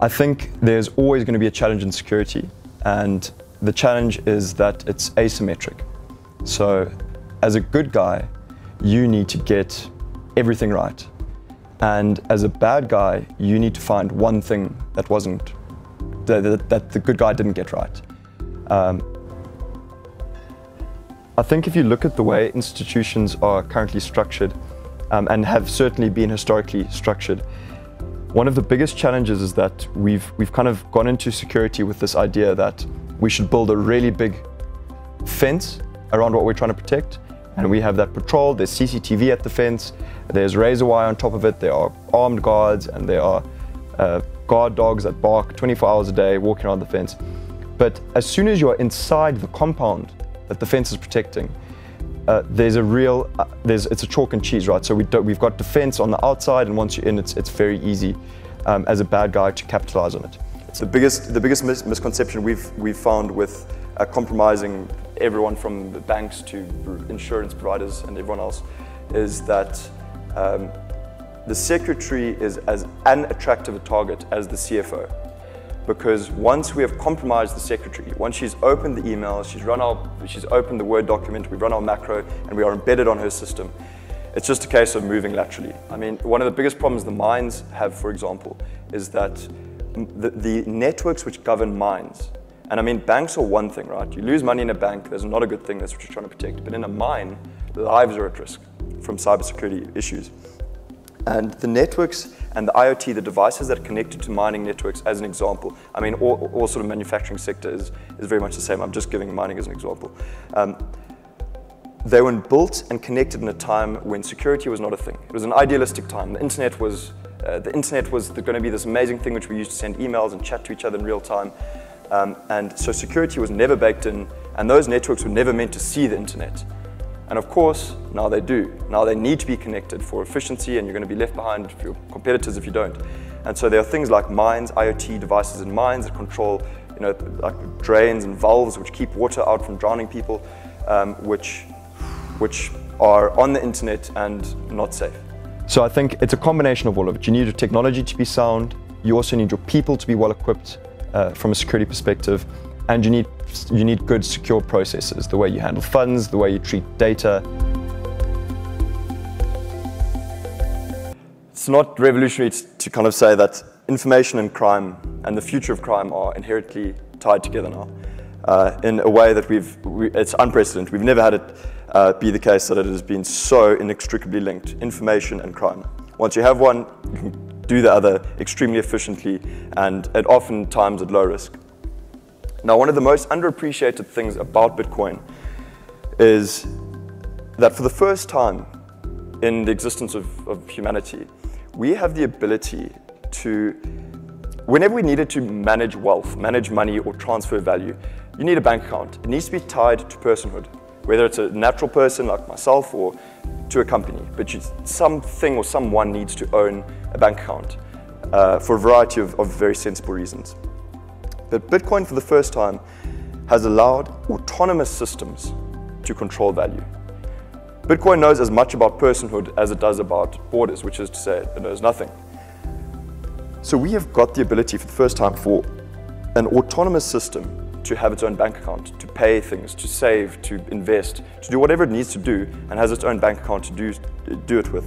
I think there's always going to be a challenge in security, and the challenge is that it's asymmetric. So as a good guy, you need to get everything right. And as a bad guy, you need to find one thing that the good guy didn't get right. I think if you look at the way institutions are currently structured, and have certainly been historically structured, one of the biggest challenges is that we've kind of gone into security with this idea that we should build a really big fence around what we're trying to protect, and we have that patrol. There's CCTV at the fence, there's razor wire on top of it, there are armed guards, and there are guard dogs that bark 24 hours a day walking around the fence. But as soon as you're inside the compound that the fence is protecting, it's a chalk and cheese, right? So we've got defense on the outside, and once you're in, it's very easy as a bad guy to capitalize on it. It's the biggest misconception we've found with compromising everyone from the banks to insurance providers and everyone else is that the secretary is as unattractive a target as the CFO. Because once we have compromised the secretary, once she's opened the emails, she's opened the Word document, we've run our macro, and we are embedded on her system, it's just a case of moving laterally. I mean, one of the biggest problems the mines have, for example, is that the networks which govern mines, and I mean, banks are one thing, right? You lose money in a bank, that's not a good thing, that's what you're trying to protect. But in a mine, lives are at risk from cybersecurity issues. And the networks and the IoT, the devices that are connected to mining networks, as an example, I mean, all sort of manufacturing sector is very much the same. I'm just giving mining as an example. They were built and connected in a time when security was not a thing. It was an idealistic time. The internet was going to be this amazing thing which we used to send emails and chat to each other in real time. And so security was never baked in, and those networks were never meant to see the internet. And of course, now they do. Now they need to be connected for efficiency, and you're going to be left behind for your competitors if you don't. And so there are things like mines, IoT devices in mines that control, like drains and valves which keep water out from drowning people, which are on the internet and not safe. So I think it's a combination of all of it. You need your technology to be sound. You also need your people to be well equipped from a security perspective. And you need good, secure processes, the way you handle funds, the way you treat data. It's not revolutionary to kind of say that information and crime and the future of crime are inherently tied together now in a way that it's unprecedented. We've never had it be the case that it has been so inextricably linked, information and crime. Once you have one, you can do the other extremely efficiently and oftentimes at low risk. Now, one of the most underappreciated things about Bitcoin is that for the first time in the existence of humanity, we have the ability to, whenever we needed to manage wealth, manage money, or transfer value, you need a bank account. It needs to be tied to personhood, whether it's a natural person like myself or to a company, but something or someone needs to own a bank account for a variety of very sensible reasons. But Bitcoin, for the first time, has allowed autonomous systems to control value. Bitcoin knows as much about personhood as it does about borders, which is to say it knows nothing. So we have got the ability for the first time for an autonomous system to have its own bank account, to pay things, to save, to invest, to do whatever it needs to do, and has its own bank account to do it with.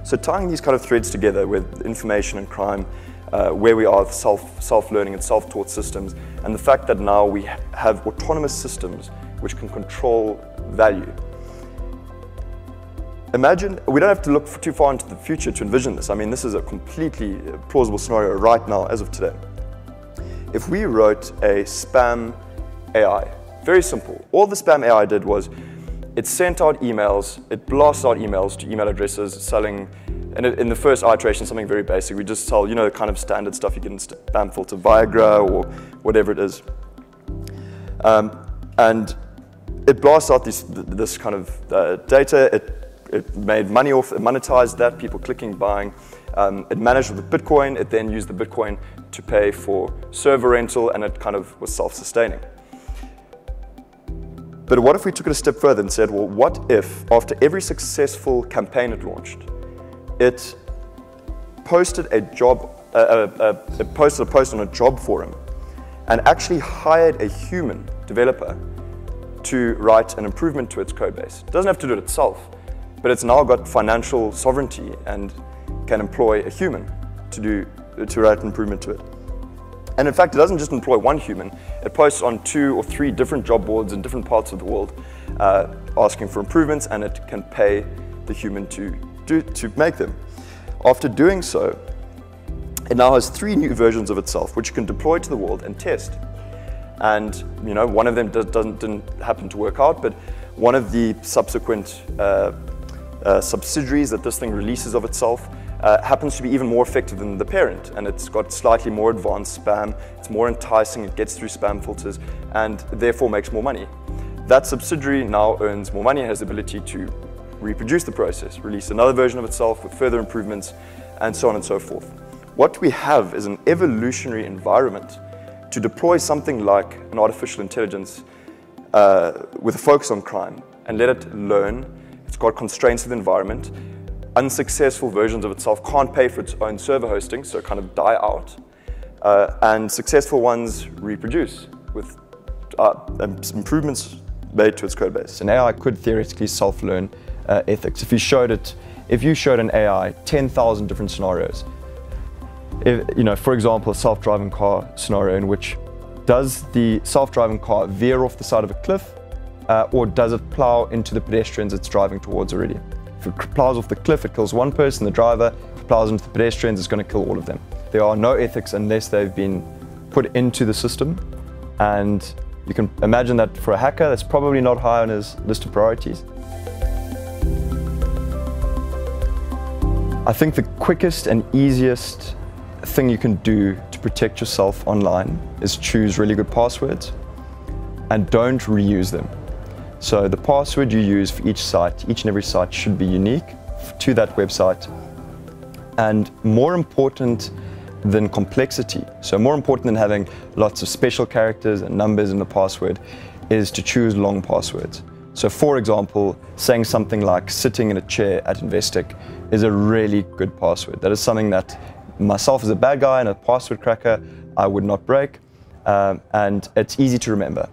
So tying these kind of threads together with information and crime, where we are with self-learning and self-taught systems, and the fact that now we have autonomous systems which can control value. Imagine, we don't have to look too far into the future to envision this. I mean, this is a completely plausible scenario right now, as of today. If we wrote a spam AI, very simple. All the spam AI did was it sent out emails, it blasts out emails to email addresses selling, and in the first iteration, something very basic. We just sell, the kind of standard stuff you get in spam filter, Viagra or whatever it is. And it blasts out this kind of data. It made money off, it monetized that, people clicking, buying. It managed with the Bitcoin. It then used the Bitcoin to pay for server rental, and it kind of was self-sustaining. But what if we took it a step further and said, well, what if after every successful campaign it launched, it posted a job posted a post on a job forum and actually hired a human developer to write an improvement to its code base. It doesn't have to do it itself, but it's now got financial sovereignty and can employ a human to write an improvement to it. And in fact, it doesn't just employ one human. It posts on 2 or 3 different job boards in different parts of the world asking for improvements, and it can pay the human to make them. After doing so, it now has 3 new versions of itself, which you can deploy to the world and test. And one of them didn't happen to work out, but one of the subsequent subsidiaries that this thing releases of itself happens to be even more effective than the parent, and it's got slightly more advanced spam, it's more enticing, it gets through spam filters, and therefore makes more money. That subsidiary now earns more money and has the ability to reproduce the process, release another version of itself with further improvements, and so on and so forth. What we have is an evolutionary environment to deploy something like an artificial intelligence with a focus on crime and let it learn. It's got constraints of the environment. Unsuccessful versions of itself can't pay for its own server hosting, so kind of die out. And successful ones reproduce with improvements made to its code base. An AI could theoretically self-learn ethics. If you showed an AI 10,000 different scenarios, for example, a self-driving car scenario in which does the self-driving car veer off the side of a cliff or does it plow into the pedestrians it's driving towards already? If it plows off the cliff, it kills one person, the driver. If it plows into the pedestrians, it's going to kill all of them. There are no ethics unless they've been put into the system. And you can imagine that for a hacker, that's probably not high on his list of priorities. I think the quickest and easiest thing you can do to protect yourself online is choose really good passwords and don't reuse them. So the password you use for each and every site should be unique to that website. And more important than complexity, so more important than having lots of special characters and numbers in the password, is to choose long passwords. So for example, saying something like sitting in a chair at Investec is a really good password. That is something that myself as a bad guy and a password cracker, I would not break, and it's easy to remember.